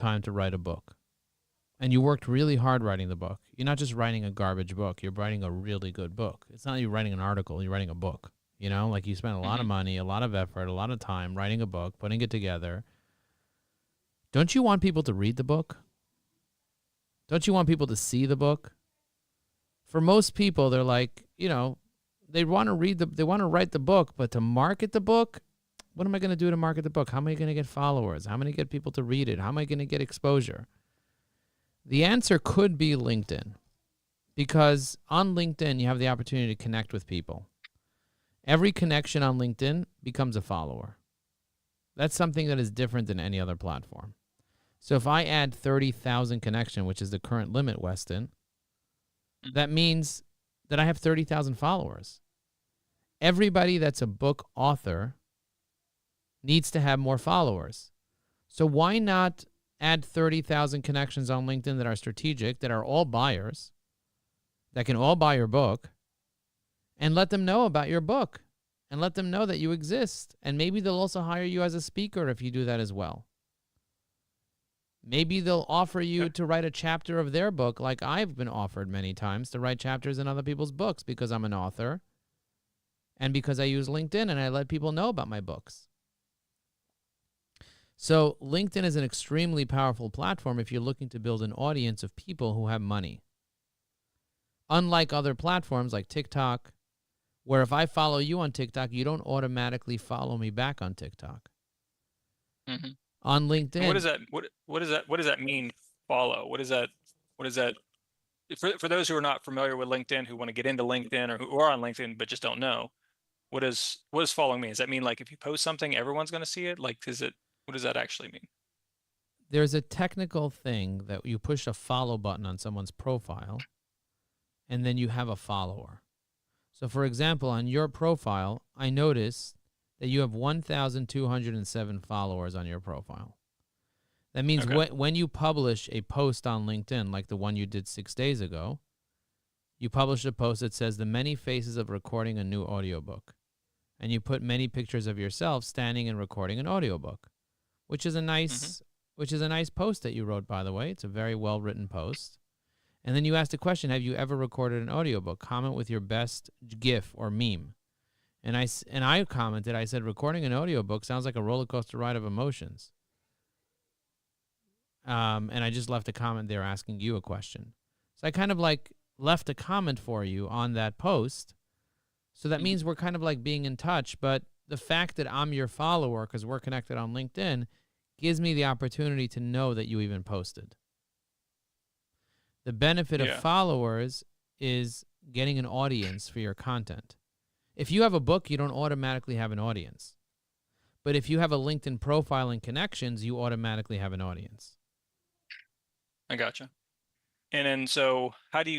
time to write a book. And you worked really hard writing the book. You're not just writing a garbage book. You're writing a really good book. It's not you writing an article. You're writing a book. Like you spent a lot of money, a lot of effort, a lot of time writing a book, putting it together. Don't you want people to read the book? Don't you want people to see the book? For most people, they're like, they want to they want to write the book, but to market the book, what am I going to do to market the book? How am I going to get followers? How am I going to get people to read it? How am I going to get exposure? The answer could be LinkedIn, because on LinkedIn, you have the opportunity to connect with people. Every connection on LinkedIn becomes a follower. That's something that is different than any other platform. So if I add 30,000 connection, which is the current limit, Weston, that means that I have 30,000 followers. Everybody that's a book author needs to have more followers. So why not add 30,000 connections on LinkedIn that are strategic, that are all buyers, that can all buy your book, and let them know about your book, and let them know that you exist. And maybe they'll also hire you as a speaker if you do that as well. Maybe they'll offer you to write a chapter of their book, like I've been offered many times to write chapters in other people's books because I'm an author and because I use LinkedIn and I let people know about my books. So LinkedIn is an extremely powerful platform if you're looking to build an audience of people who have money. Unlike other platforms like TikTok, where if I follow you on TikTok, you don't automatically follow me back on TikTok. Mm-hmm. On LinkedIn, and what does that mean? Follow. What is that? For those who are not familiar with LinkedIn, who want to get into LinkedIn or who are on LinkedIn but just don't know, what does following mean? Does that mean like if you post something, everyone's going to see it? Like, what does that actually mean? There's a technical thing that you push a follow button on someone's profile, and then you have a follower. So, for example, on your profile, I noticed that you have 1,207 followers on your profile. That means when you publish a post on LinkedIn, like the one you did 6 days ago, you publish a post that says the many faces of recording a new audiobook. And you put many pictures of yourself standing and recording an audiobook, which is a nice post that you wrote, by the way. It's a very well-written post. And then you asked the question, have you ever recorded an audiobook? Comment with your best GIF or meme. And I commented, I said, recording an audiobook sounds like a roller coaster ride of emotions. And I just left a comment there asking you a question. So I kind of like left a comment for you on that post. So that means we're kind of like being in touch. But the fact that I'm your follower, because we're connected on LinkedIn, gives me the opportunity to know that you even posted. The benefit of followers is getting an audience for your content. If you have a book, you don't automatically have an audience. But if you have a LinkedIn profile and connections, you automatically have an audience. I gotcha. And then, so how do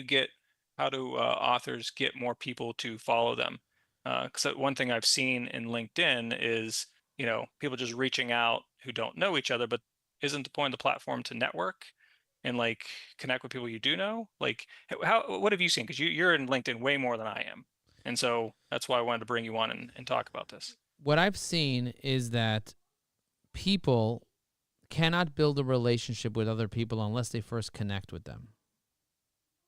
authors get more people to follow them? Because one thing I've seen in LinkedIn is, people just reaching out who don't know each other, but isn't the point of the platform to network and like connect with people you do know? Like, what have you seen? Because you're in LinkedIn way more than I am. And so that's why I wanted to bring you on and talk about this. What I've seen is that people cannot build a relationship with other people unless they first connect with them.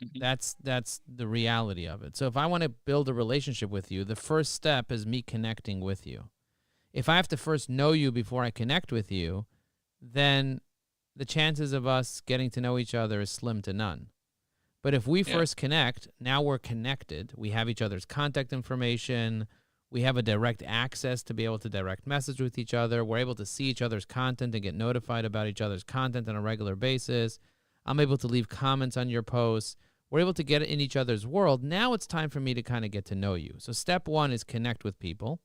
Mm-hmm. That's the reality of it. So if I want to build a relationship with you, the first step is me connecting with you. If I have to first know you before I connect with you, then the chances of us getting to know each other is slim to none. But if we first connect, now we're connected. We have each other's contact information. We have a direct access to be able to direct message with each other. We're able to see each other's content and get notified about each other's content on a regular basis. I'm able to leave comments on your posts. We're able to get in each other's world. Now it's time for me to kind of get to know you. So step one is connect with people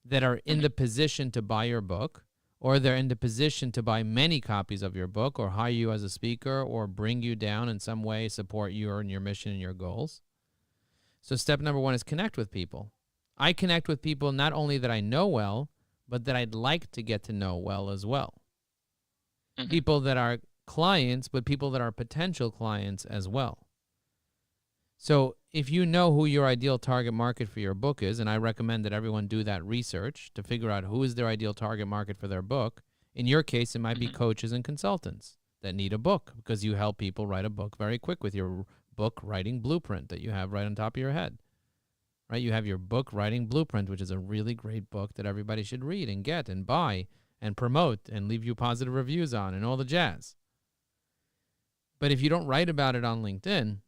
that are in the position to buy your book, or they're in the position to buy many copies of your book, or hire you as a speaker, or bring you down in some way, support you in your mission and your goals. So step number one is connect with people. I connect with people not only that I know well, but that I'd like to get to know well as well. Mm-hmm. People that are clients, but people that are potential clients as well. So if you know who your ideal target market for your book is, and I recommend that everyone do that research to figure out who is their ideal target market for their book. In your case, it might be coaches and consultants. that need a book because you help people write a book very quick with your book writing blueprint that you have right on top of your head. Right? You have your book writing blueprint, which is a really great book that everybody should read and get and buy and promote and leave you positive reviews on and all the jazz. But if you don't write about it on LinkedIn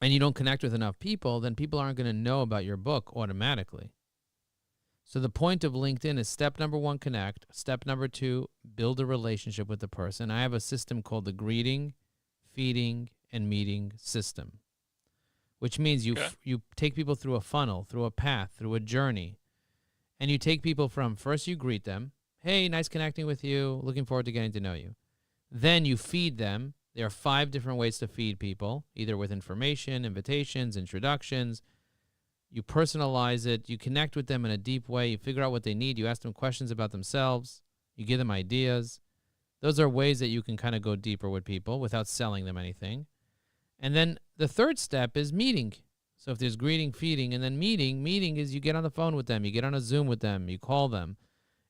and you don't connect with enough people, then people aren't going to know about your book automatically. So the point of LinkedIn is step number 1, connect. Step number 2, build a relationship with the person. I have a system called the greeting, feeding, and meeting system, which means you take people through a funnel, through a path, through a journey. And you take people from first you greet them. Hey, nice connecting with you. Looking forward to getting to know you. Then you feed them. There are 5 different ways to feed people, either with information, invitations, introductions. You personalize it. You connect with them in a deep way. You figure out what they need. You ask them questions about themselves. You give them ideas. Those are ways that you can kind of go deeper with people without selling them anything. And then the third step is meeting. So if there's greeting, feeding, and then meeting is you get on the phone with them. You get on a Zoom with them. You call them.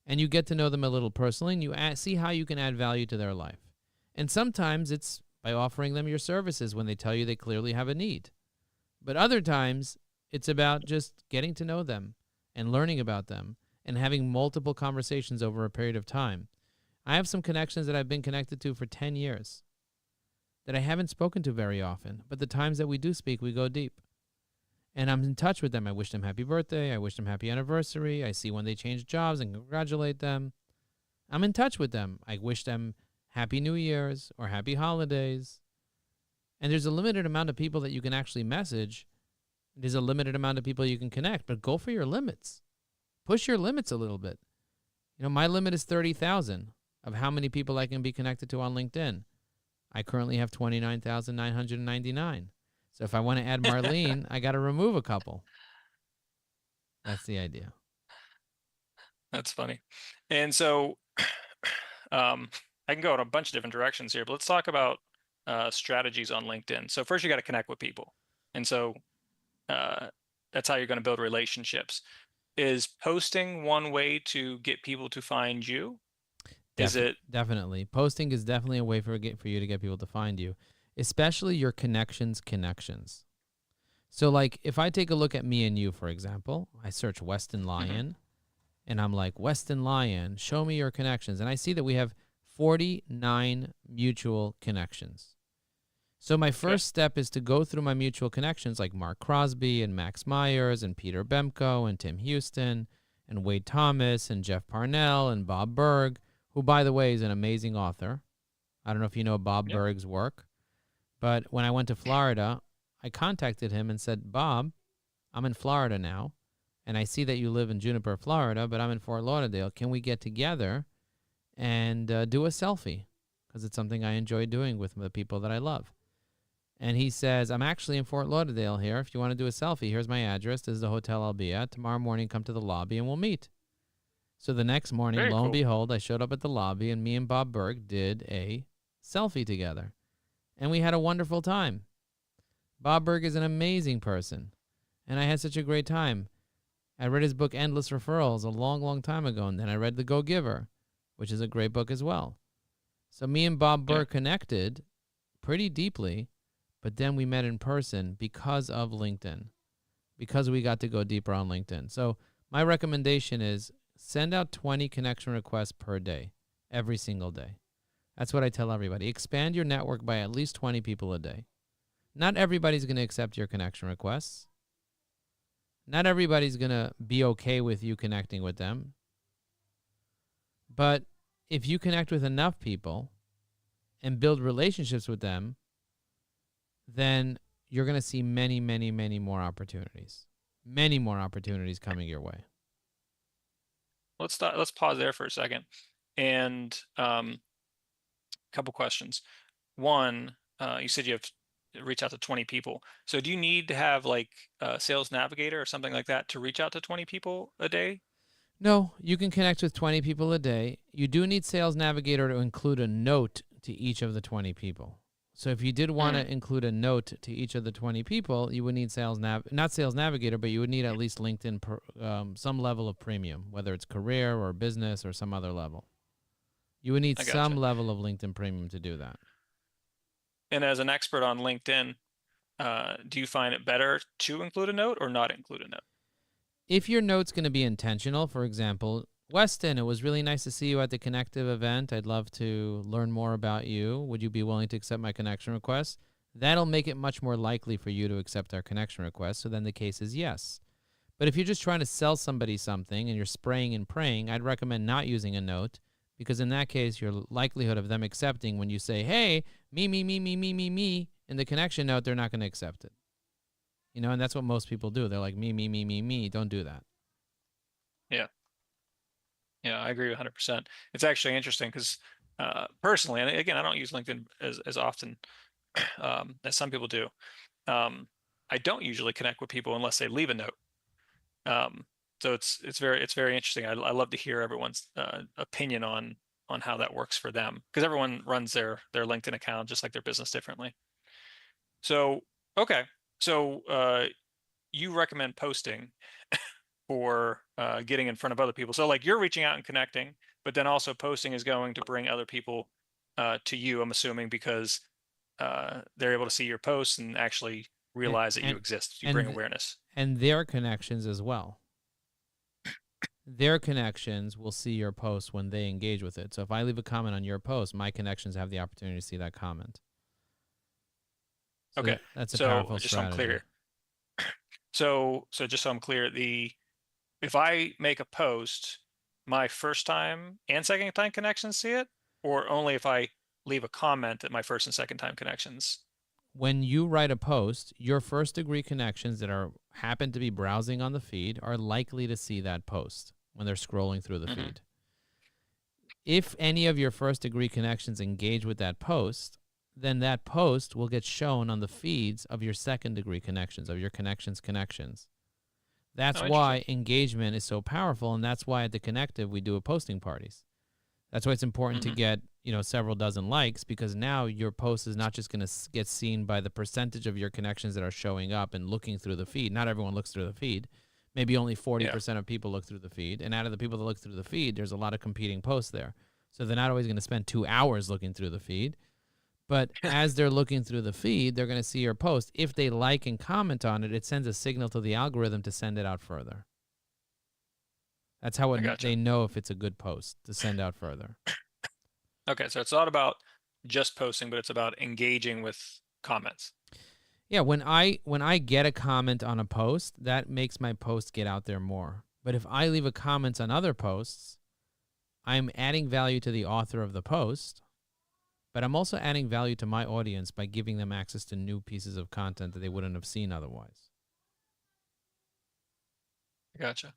And you get to know them a little personally, and you see how you can add value to their life. And sometimes it's by offering them your services when they tell you they clearly have a need. But other times, it's about just getting to know them and learning about them and having multiple conversations over a period of time. I have some connections that I've been connected to for 10 years that I haven't spoken to very often, but the times that we do speak, we go deep. And I'm in touch with them. I wish them happy birthday. I wish them happy anniversary. I see when they change jobs and congratulate them. I'm in touch with them. I wish them Happy New Year's or Happy Holidays. And there's a limited amount of people that you can actually message. There's a limited amount of people you can connect, but go for your limits. Push your limits a little bit. You know, my limit is 30,000 of how many people I can be connected to on LinkedIn. I currently have 29,999. So if I want to add Marlene, I got to remove a couple. That's the idea. That's funny. And so I can go in a bunch of different directions here, but let's talk about strategies on LinkedIn. So first you got to connect with people. And so that's how you're going to build relationships. Is posting one way to get people to find you? Definitely. Posting is definitely a way for you to get people to find you, especially your connections. So like if I take a look at me and you, for example, I search Weston Lion and I'm like, Weston Lion, show me your connections. And I see that we have 49 mutual connections. So my first step is to go through my mutual connections like Mark Crosby and Max Myers and Peter Bemko and Tim Houston and Wade Thomas and Jeff Parnell and Bob Berg, who, by the way, is an amazing author. I don't know if you know Bob Berg's work, but when I went to Florida, I contacted him and said, Bob, I'm in Florida now, and I see that you live in Juniper, Florida, but I'm in Fort Lauderdale. Can we get together and do a selfie? Because it's something I enjoy doing with the people that I love. And he says, I'm actually in Fort Lauderdale here. If you want to do a selfie, here's my address. This is the hotel I'll be at. Tomorrow morning, come to the lobby and we'll meet. So the next morning, lo and behold, I showed up at the lobby and me and Bob Berg did a selfie together. And we had a wonderful time. Bob Berg is an amazing person. And I had such a great time. I read his book, Endless Referrals, a long, long time ago. And then I read The Go-Giver, which is a great book as well. So me and Bob Berg connected pretty deeply. But then we met in person because of LinkedIn, because we got to go deeper on LinkedIn. So my recommendation is send out 20 connection requests per day, every single day. That's what I tell everybody. Expand your network by at least 20 people a day. Not everybody's going to accept your connection requests. Not everybody's going to be okay with you connecting with them. But if you connect with enough people and build relationships with them, then you're going to see many, many, many more opportunities. Many more opportunities coming your way. Let's pause there for a second. And a couple questions. One, you said you have to reach out to 20 people. So do you need to have like a sales navigator or something like that to reach out to 20 people a day? No, you can connect with 20 people a day. You do need Sales Navigator to include a note to each of the 20 people. So if you did want to include a note to each of the 20 people, you would need not Sales Navigator, but you would need at least LinkedIn, some level of premium, whether it's career or business or some other level. You would need I some gotcha. level of LinkedIn Premium to do that. And as an expert on LinkedIn, do you find it better to include a note or not include a note? If your note's going to be intentional, for example, Weston, it was really nice to see you at the Connective event. I'd love to learn more about you. Would you be willing to accept my connection request? That'll make it much more likely for you to accept our connection request. So then the case is yes. But if you're just trying to sell somebody something and you're spraying and praying, I'd recommend not using a note, because in that case, your likelihood of them accepting when you say, hey, me, in the connection note, they're not going to accept it. And that's what most people do. They're like, me. Don't do that. Yeah. Yeah, I agree 100%. It's actually interesting because personally, and again, I don't use LinkedIn as often as some people do. I don't usually connect with people unless they leave a note. Um, so it's very interesting. I love to hear everyone's opinion on how that works for them, because everyone runs their LinkedIn account just like their business differently. So okay, so you recommend posting for getting in front of other people. So like you're reaching out and connecting, but then also posting is going to bring other people to you, I'm assuming, because they're able to see your posts and actually And realize that you and exist. You bring and awareness. and their connections as well. Their connections will see your post when they engage with it. So if I leave a comment on your post, my connections have the opportunity to see that comment. So Okay, that's a so powerful just so I'm strategy. clear. So just so I'm clear, if I make a post, my first time and second time connections see it, or only if I leave a comment that my first and second time connections? When you write a post, your first degree connections that are happen to be browsing on the feed are likely to see that post when they're scrolling through the Hmm. feed. If any of your first degree connections engage with that post, then that post will get shown on the feeds of your second degree connections, of your connections. That's Oh, interesting. why engagement is so powerful, and that's why at the Connective we do a posting parties. That's why it's important to Hmm. get several dozen likes, because now your post is not just going to get seen by the percentage of your connections that are showing up and looking through the feed. Not everyone looks through the feed. Maybe only Yeah. 40% of people look through the feed, and out of the people that look through the feed, there's a lot of competing posts there. So they're not always going to spend 2 hours looking through the feed. But as they're looking through the feed, they're going to see your post. If they like and comment on it, it sends a signal to the algorithm to send it out further. That's how I they gotcha. know if it's a good post to send out further. Okay, so it's not about just posting, but it's about engaging with comments. Yeah, when I get a comment on a post, that makes my post get out there more. But if I leave a comment on other posts, I'm adding value to the author of the post, but I'm also adding value to my audience by giving them access to new pieces of content that they wouldn't have seen otherwise. I gotcha.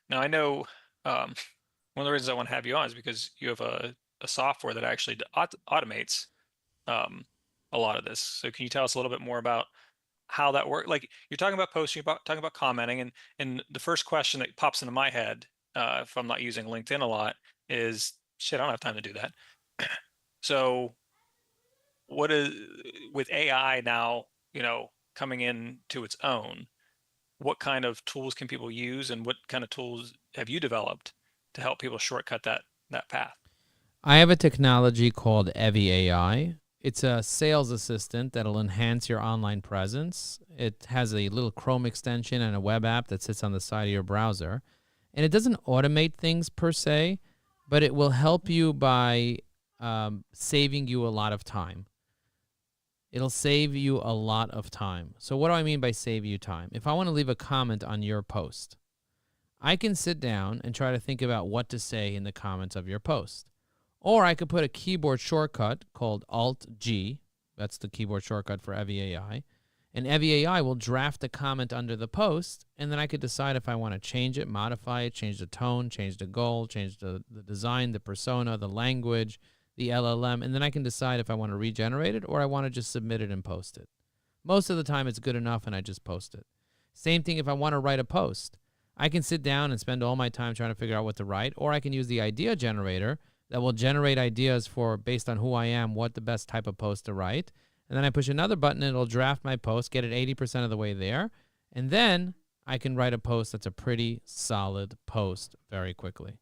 Now I know one of the reasons I want to have you on is because you have a software that actually automates um, a lot of this. So can you tell us a little bit more about how that works? Like you're talking about posting, about talking about commenting, and the first question that pops into my head, if I'm not using LinkedIn a lot, is shit. I don't have time to do that. So what is with AI now? Coming in to its own. What kind of tools can people use, and what kind of tools have you developed to help people shortcut that path? I have a technology called Evie AI. It's a sales assistant that'll enhance your online presence. It has a little Chrome extension and a web app that sits on the side of your browser. And it doesn't automate things per se, but it will help you by saving you a lot of time. It'll save you a lot of time. So, what do I mean by save you time? If I want to leave a comment on your post, I can sit down and try to think about what to say in the comments of your post. Or I could put a keyboard shortcut called Alt-G. That's the keyboard shortcut for Evie AI. And Evie AI will draft a comment under the post, and then I could decide if I want to change it, modify it, change the tone, change the goal, change the design, the persona, the language, the LLM, and then I can decide if I want to regenerate it or I want to just submit it and post it. Most of the time it's good enough and I just post it. Same thing if I want to write a post. I can sit down and spend all my time trying to figure out what to write, or I can use the idea generator that will generate ideas for, based on who I am, what the best type of post to write. And then I push another button and it'll draft my post, get it 80% of the way there. And then I can write a post that's a pretty solid post very quickly.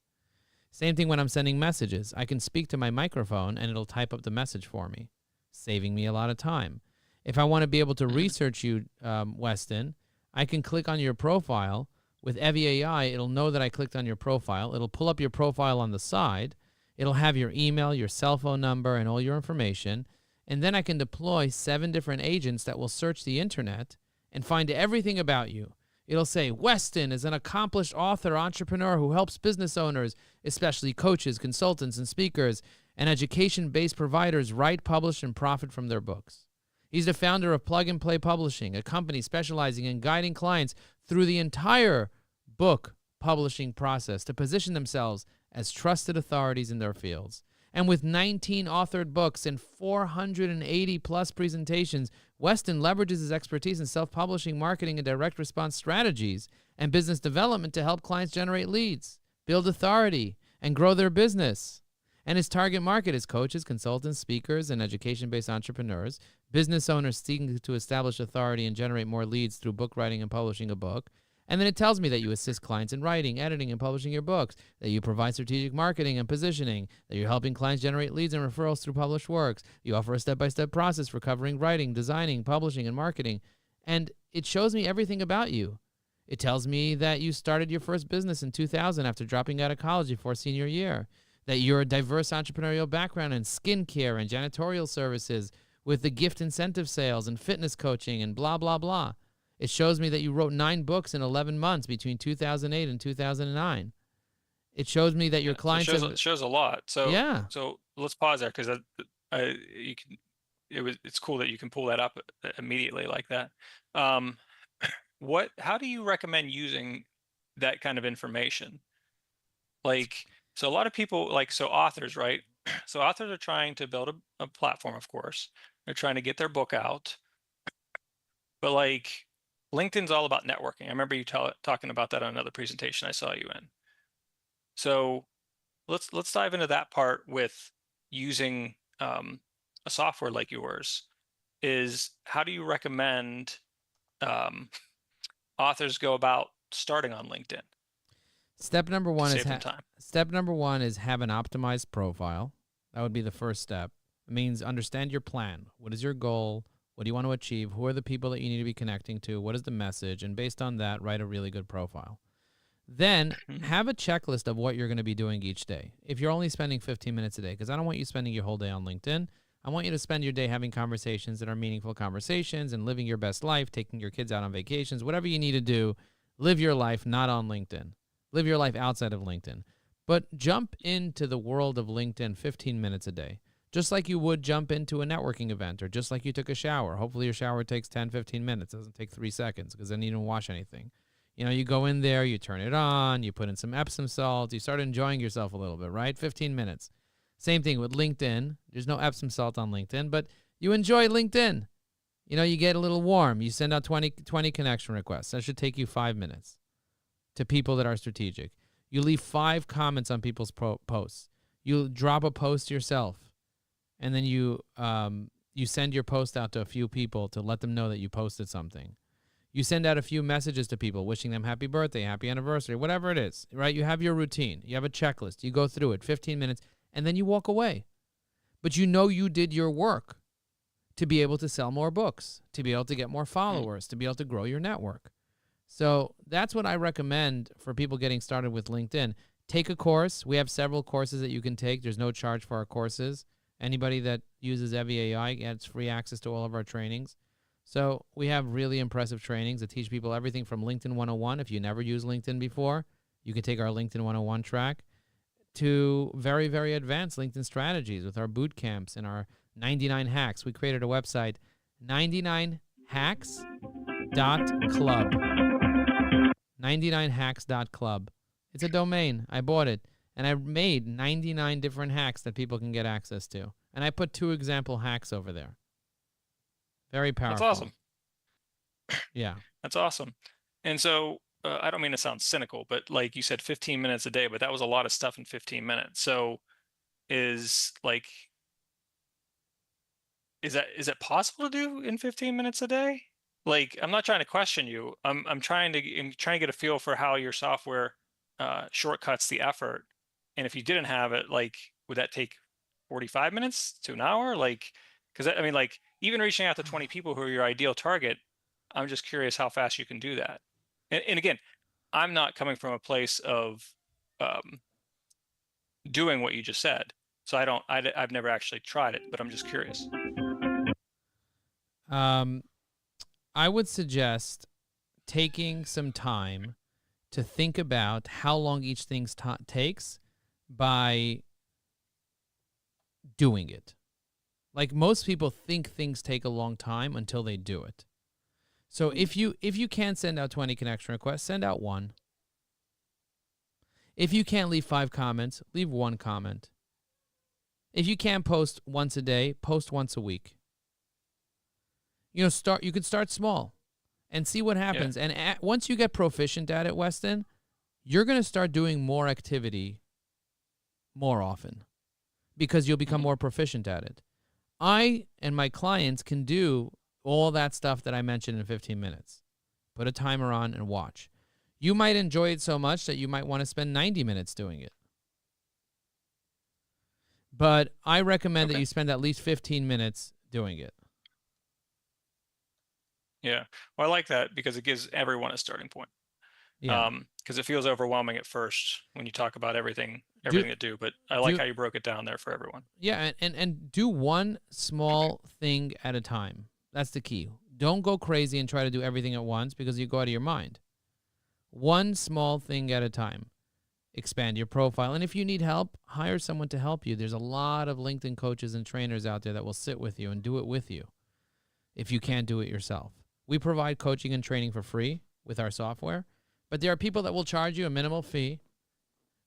Same thing when I'm sending messages. I can speak to my microphone and it'll type up the message for me, saving me a lot of time. If I want to be able to research you, Weston, I can click on your profile. With Evie AI, it'll know that I clicked on your profile. It'll pull up your profile on the side. It'll have your email, your cell phone number, and all your information. And then I can deploy 7 different agents that will search the internet and find everything about you. It'll say, Weston is an accomplished author, entrepreneur who helps business owners, especially coaches, consultants, and speakers, and education-based providers write, publish, and profit from their books. He's the founder of Plug and Play Publishing, a company specializing in guiding clients through the entire book publishing process to position themselves as trusted authorities in their fields. And with 19 authored books and 480 plus presentations, Weston leverages his expertise in self-publishing, marketing, and direct response strategies and business development to help clients generate leads, build authority, and grow their business. And his target market is coaches, consultants, speakers, and education-based entrepreneurs, business owners seeking to establish authority and generate more leads through book writing and publishing a book. And then it tells me that you assist clients in writing, editing, and publishing your books, that you provide strategic marketing and positioning, that you're helping clients generate leads and referrals through published works. You offer a step-by-step process for covering writing, designing, publishing, and marketing. And it shows me everything about you. It tells me that you started your first business in 2000 after dropping out of college before senior year, that you're a diverse entrepreneurial background in skincare and janitorial services with the gift incentive sales and fitness coaching and blah, blah, blah. It shows me that you wrote 9 books in 11 months between 2008 and 2009. It shows me that your clients shows a lot. So yeah. So let's pause there because it's cool that you can pull that up immediately like that. How do you recommend using that kind of information? Like, so a lot of people, so authors, right? So authors are trying to build a platform, of course. They're trying to get their book out. But LinkedIn's all about networking. I remember you talking about that on another presentation I saw you in. So let's dive into that part with using a software like yours. Is how do you recommend authors go about starting on LinkedIn? Step number one is have an optimized profile. That would be the first step. It means understand your plan. What is your goal? What do you want to achieve? Who are the people that you need to be connecting to? What is the message? And based on that, write a really good profile. Then have a checklist of what you're going to be doing each day. If you're only spending 15 minutes a day, because I don't want you spending your whole day on LinkedIn. I want you to spend your day having conversations that are meaningful conversations and living your best life, taking your kids out on vacations, whatever you need to do. Live your life not on LinkedIn. Live your life outside of LinkedIn. But jump into the world of LinkedIn 15 minutes a day. Just like you would jump into a networking event or just like you took a shower. Hopefully your shower takes 10, 15 minutes. It doesn't take 3 seconds because then you don't wash anything. You go in there, you turn it on, you put in some Epsom salt, you start enjoying yourself a little bit, right? 15 minutes. Same thing with LinkedIn. There's no Epsom salt on LinkedIn, but you enjoy LinkedIn. You get a little warm. You send out 20 connection requests. That should take you 5 minutes to people that are strategic. You leave 5 comments on people's posts. You drop a post yourself. And then you send your post out to a few people to let them know that you posted something. You send out a few messages to people wishing them happy birthday, happy anniversary, whatever it is, right? You have your routine. You have a checklist. You go through it, 15 minutes, and then you walk away. But you did your work to be able to sell more books, to be able to get more followers, to be able to grow your network. So that's what I recommend for people getting started with LinkedIn. Take a course. We have several courses that you can take. There's no charge for our courses. Anybody that uses Evie AI gets free access to all of our trainings. So we have really impressive trainings that teach people everything from LinkedIn 101. If you never used LinkedIn before, you can take our LinkedIn 101 track to very, very advanced LinkedIn strategies with our boot camps and our 99 hacks. We created a website, 99hacks.club. 99hacks.club. It's a domain. I bought it. And I made 99 different hacks that people can get access to. And I put 2 example hacks over there. Very powerful. That's awesome. Yeah. That's awesome. And so I don't mean to sound cynical, but like you said, 15 minutes a day, but that was a lot of stuff in 15 minutes. So is that possible to do in 15 minutes a day? I'm not trying to question you. I'm trying to get a feel for how your software shortcuts the effort And if you didn't have it, like, would that take 45 minutes to an hour? Like, because I mean, like, even reaching out to 20 people who are your ideal target, I'm just curious how fast you can do that. And again, I'm not coming from a place of um, doing what you just said. So I've never actually tried it, but I'm just curious. Um, I would suggest taking some time to think about how long each thing takes by doing it. Like most people think things take a long time until they do it. So if you can't send out 20 connection requests, send out one. If you can't leave 5 comments, leave 1 comment. If you can't post once a day, post once a week. You could start small and see what happens. Yeah. And once you get proficient at it, Weston, you're going to start doing more activity more often because you'll become more proficient at it. I and my clients can do all that stuff that I mentioned in 15 minutes. Put a timer on and watch. You might enjoy it so much that you might want to spend 90 minutes doing it. But I recommend that you spend at least 15 minutes doing it. Yeah. Well, I like that because it gives everyone a starting point. Yeah. Because it feels overwhelming at first when you talk about everything to do, but I like how you broke it down there for everyone. Yeah, and do one small thing at a time. That's the key. Don't go crazy and try to do everything at once because you go out of your mind. One small thing at a time. Expand your profile. And if you need help, hire someone to help you. There's a lot of LinkedIn coaches and trainers out there that will sit with you and do it with you if you can't do it yourself. We provide coaching and training for free with our software, but there are people that will charge you a minimal fee,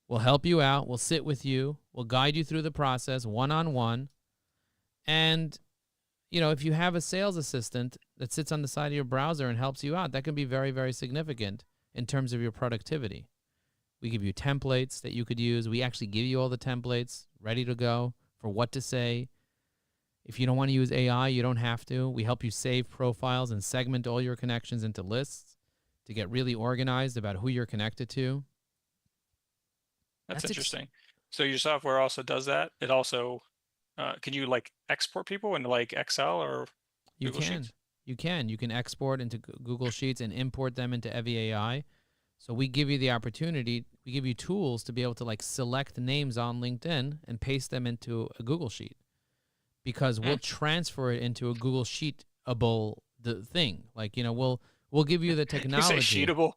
will help you out, will sit with you, will guide you through the process one-on-one. And, if you have a sales assistant that sits on the side of your browser and helps you out, that can be very, very significant in terms of your productivity. We give you templates that you could use. We actually give you all the templates ready to go for what to say. If you don't want to use AI, you don't have to. We help you save profiles and segment all your connections into lists to get really organized about who you're connected to. That's interesting. So your software also does that? It also, can you like export people into like Excel or Google Sheets? You can. You can export into Google Sheets and import them into EviAI. So we give you the opportunity, we give you tools to be able to like select names on LinkedIn and paste them into a Google Sheet because we'll transfer it into a Google Sheetable thing. Like, we'll give you the technology. You say Sheetable?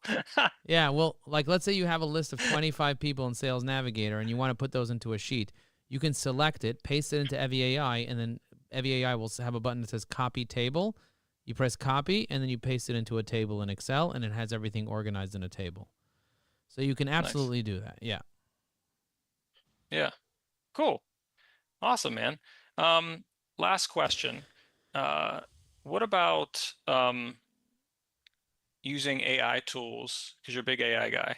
Yeah, well, like let's say you have a list of 25 people in Sales Navigator and you want to put those into a sheet. You can select it, paste it into EviAI, and then EviAI will have a button that says Copy Table. You press copy, and then you paste it into a table in Excel, and it has everything organized in a table. So you can absolutely do that. Yeah. Yeah. Cool. Awesome, man. Last question. What about using AI tools? Because you're a big AI guy.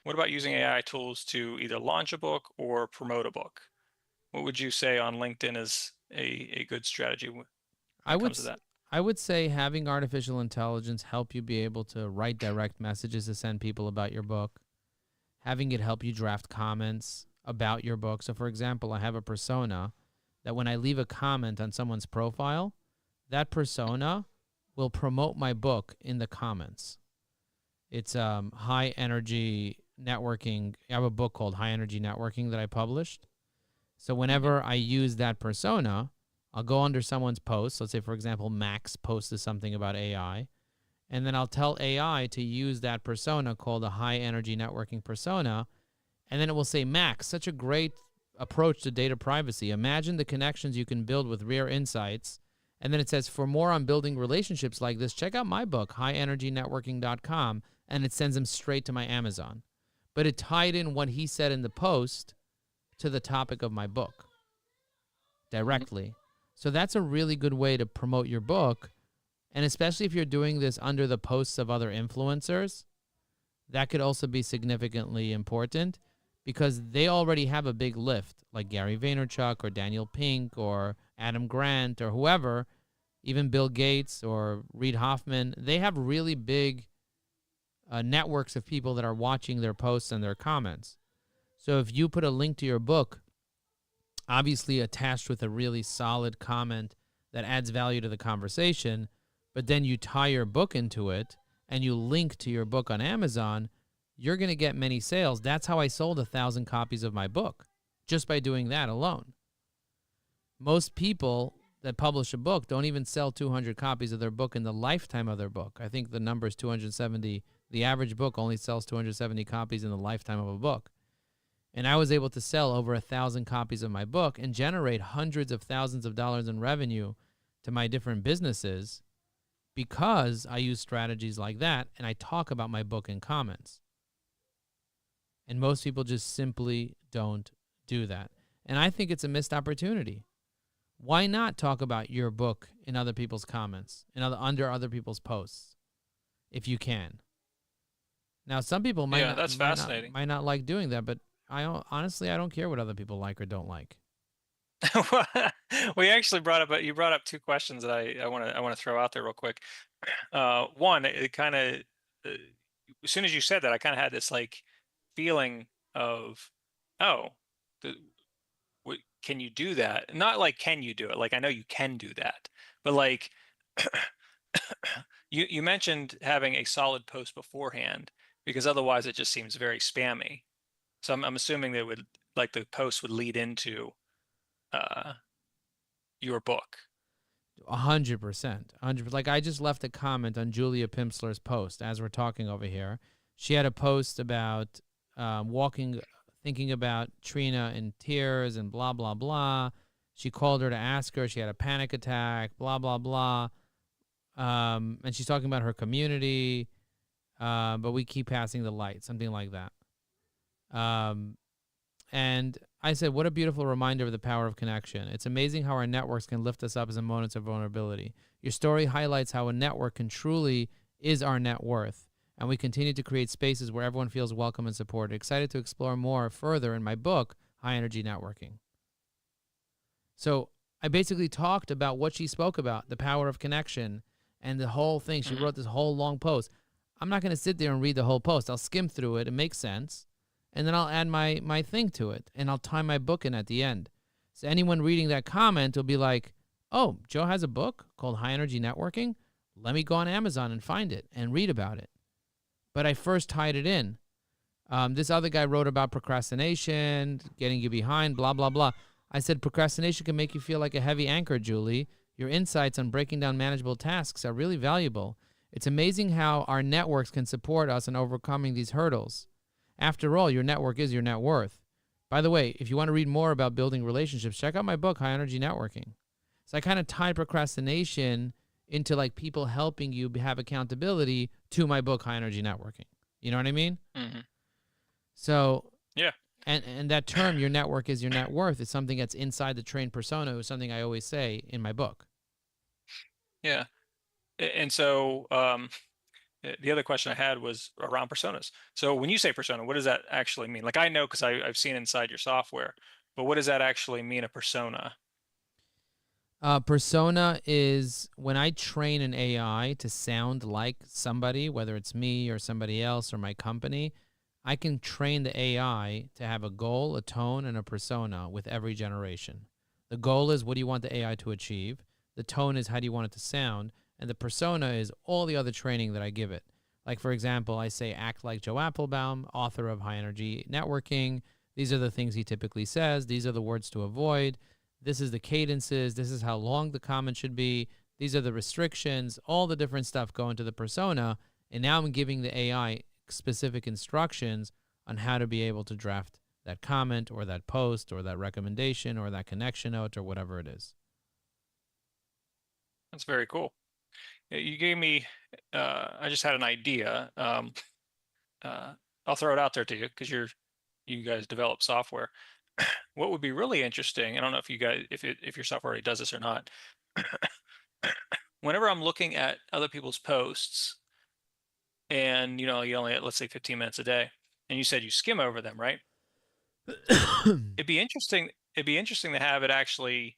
What about using AI tools to either launch a book or promote a book? What would you say on LinkedIn is a good strategy when it comes to that? I would say having artificial intelligence help you be able to write direct messages to send people about your book, having it help you draft comments about your book. So, for example, I have a persona that when I leave a comment on someone's profile, that persona will promote my book in the comments. It's high energy networking. I have a book called High Energy Networking that I published. So whenever I use that persona, I'll go under someone's post. Let's say, for example, Max posted something about AI. And then I'll tell AI to use that persona called a high energy networking persona. And then it will say, Max, such a great approach to data privacy. Imagine the connections you can build with rare insights. And then it says, for more on building relationships like this, check out my book, highenergynetworking.com. And it sends them straight to my Amazon. But it tied in what he said in the post to the topic of my book directly. So that's a really good way to promote your book. And especially if you're doing this under the posts of other influencers, that could also be significantly important because they already have a big lift, like Gary Vaynerchuk or Daniel Pink or Adam Grant or whoever, even Bill Gates or Reid Hoffman. They have really big networks of people that are watching their posts and their comments. So if you put a link to your book, obviously attached with a really solid comment that adds value to the conversation, but then you tie your book into it and you link to your book on Amazon, you're going to get many sales. That's how I sold 1,000 copies of my book, just by doing that alone. Most people that publish a book don't even sell 200 copies of their book in the lifetime of their book. I think the number is 270. The average book only sells 270 copies in the lifetime of a book. And I was able to sell over 1,000 copies of my book and generate hundreds of thousands of dollars in revenue to my different businesses because I use strategies like that and I talk about my book in comments. And most people just simply don't do that. And I think it's a missed opportunity. Why not talk about your book in other people's comments and under other people's posts if you can? Now, some people Yeah, that's fascinating. might not like doing that, but honestly, I don't care what other people like or don't like. We actually brought up two questions that I want to throw out there real quick. One, it kind of as soon as you said that, I kind of had this like feeling of, oh, the, can you do that? Not like can you do it? Like I know you can do that, but like you mentioned having a solid post beforehand because otherwise it just seems very spammy. So I'm assuming that would like the post would lead into your book. 100%. 100%. Like I just left a comment on Julia Pimsler's post as we're talking over here. She had a post about thinking about Trina in tears and blah, blah, blah. She called her to ask her. She had a panic attack, blah, blah, blah. And she's talking about her community, but we keep passing the light, something like that. And I said, what a beautiful reminder of the power of connection. It's amazing how our networks can lift us up in moments of vulnerability. Your story highlights how a network can truly is our net worth. And we continue to create spaces where everyone feels welcome and supported. Excited to explore more further in my book, High Energy Networking. So I basically talked about what she spoke about, the power of connection and the whole thing. She wrote this whole long post. I'm not going to sit there and read the whole post. I'll skim through it. It makes sense. And then I'll add my thing to it, and I'll tie my book in at the end. So anyone reading that comment will be like, oh, Joe has a book called High Energy Networking? Let me go on Amazon and find it and read about it. But I first tied it in. This other guy wrote about procrastination, getting you behind, blah, blah, blah. I said procrastination can make you feel like a heavy anchor, Julie. Your insights on breaking down manageable tasks are really valuable. It's amazing how our networks can support us in overcoming these hurdles. After all, your network is your net worth. By the way, if you want to read more about building relationships, check out my book, High Energy Networking. So I kind of tied procrastination into like people helping you have accountability to my book, High Energy Networking. You know what I mean? Mm-hmm. So yeah, and that term, your network is your net worth, is something that's inside the trained persona, is something I always say in my book. Yeah, and so the other question I had was around personas. So when you say persona, what does that actually mean? Like I know because I've seen inside your software, but what does that actually mean, a persona? Persona is when I train an AI to sound like somebody, whether it's me or somebody else or my company, I can train the AI to have a goal, a tone, and a persona with every generation. The goal is what do you want the AI to achieve? The tone is how do you want it to sound? And the persona is all the other training that I give it. Like, for example, I say, act like Joe Apfelbaum, author of High Energy Networking. These are the things he typically says. These are the words to avoid. This is the cadences. This is how long the comment should be. These are the restrictions. All the different stuff go into the persona. And now I'm giving the AI specific instructions on how to be able to draft that comment or that post or that recommendation or that connection note or whatever it is. That's very cool. You gave me, I just had an idea. I'll throw it out there to you because you guys develop software. What would be really interesting, I don't know if you guys, if your software already does this or not. Whenever I'm looking at other people's posts and, you only have, let's say 15 minutes a day, and you said you skim over them, right? It'd be interesting to have it actually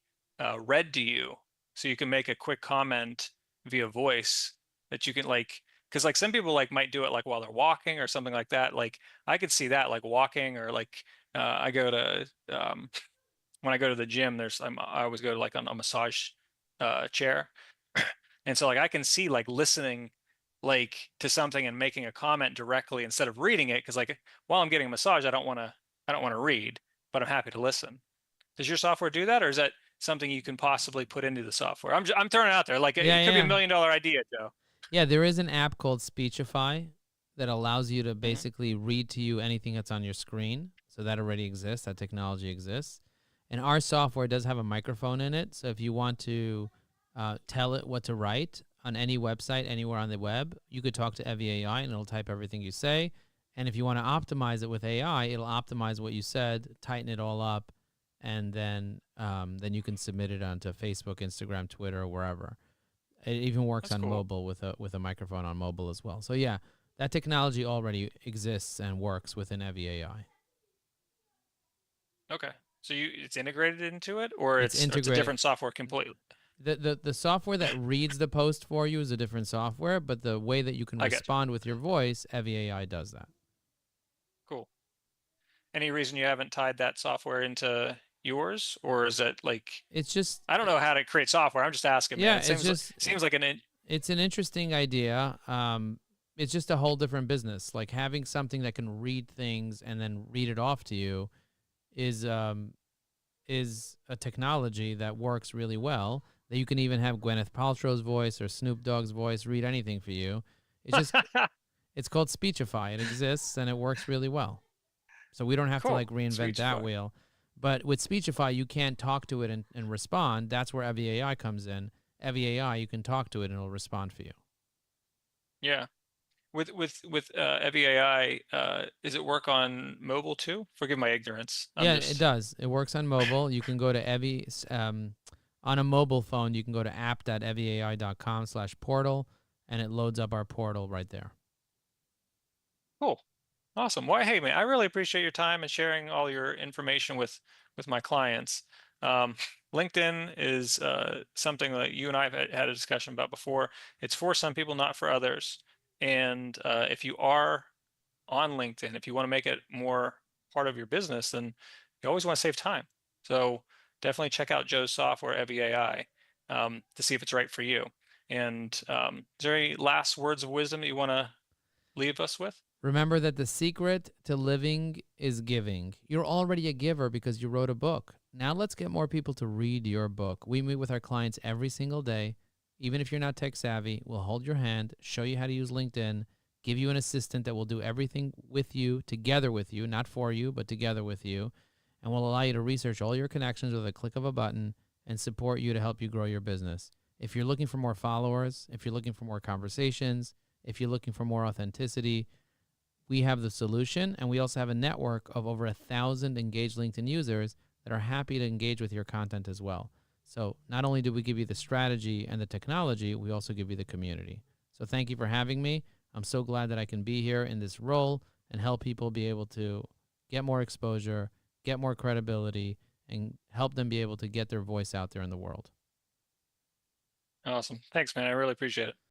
read to you so you can make a quick comment via voice that you can like, because like some people like might do it like while they're walking or something like that. Like I could see that like walking or like I go to when I go to the gym, I always go to like on a massage chair, and so like I can see like listening like to something and making a comment directly instead of reading it because like while I'm getting a massage, I don't want to read, but I'm happy to listen. Does your software do that, or is that something you can possibly put into the software? I'm throwing it out there. Like Yeah, it could be a yeah. $1 million idea, Joe. Yeah, there is an app called Speechify that allows you to Hmm. basically read to you anything that's on your screen. So that already exists. That technology exists. And our software does have a microphone in it. So if you want to tell it what to write on any website, anywhere on the web, you could talk to Evie AI and it'll type everything you say. And if you want to optimize it with AI, it'll optimize what you said, tighten it all up, and then you can submit it onto Facebook, Instagram, Twitter, or wherever. It even works That's on cool. mobile with a microphone on mobile as well. So yeah, that technology already exists and works within Evie AI. Okay. So it's integrated into it, or It's it's a integrated. different software completely. The software that reads the post for you is a different software, but the way that you can I get you. respond with your voice, Evie AI does that. Cool. Any reason you haven't tied that software into yours, or is it like It's just I don't know how to create software. I'm just asking, man. yeah, It seems like it's an interesting idea. It's just a whole different business. Like having something that can read things and then read it off to you is a technology that works really well. That you can even have Gwyneth Paltrow's voice or Snoop Dogg's voice read anything for you. It's just it's called Speechify. It exists and it works really well. So we don't have to cool. like reinvent that Speechify. wheel. But with Speechify, you can't talk to it and respond. That's where Evie AI comes in. Evie AI, you can talk to it and it'll respond for you. Yeah. With Evie AI, does it work on mobile too? Forgive my ignorance. I'm Yeah, it just does. It works on mobile. You can go to on a mobile phone, you can go to app.eviai.com/portal and it loads up our portal right there. cool. Awesome. Well, hey man, I really appreciate your time and sharing all your information with my clients. Um, LinkedIn is something that you and I have had a discussion about before. It's for some people, not for others. And if you are on LinkedIn, if you want to make it more part of your business, then you always want to save time. So definitely check out Joe's software, Evie AI, to see if it's right for you. And is there any last words of wisdom that you want to leave us with? Remember that the secret to living is giving. You're already a giver because you wrote a book. Now let's get more people to read your book. We meet with our clients every single day. Even if you're not tech savvy, we'll hold your hand, show you how to use LinkedIn, give you an assistant that will do everything with you, together with you, not for you, but together with you, and will allow you to research all your connections with a click of a button and support you to help you grow your business. If you're looking for more followers, if you're looking for more conversations, if you're looking for more authenticity, we have the solution, and we also have a network of over 1,000 engaged LinkedIn users that are happy to engage with your content as well. So not only do we give you the strategy and the technology, we also give you the community. So thank you for having me. I'm so glad that I can be here in this role and help people be able to get more exposure, get more credibility, and help them be able to get their voice out there in the world. Awesome. Thanks, man. I really appreciate it.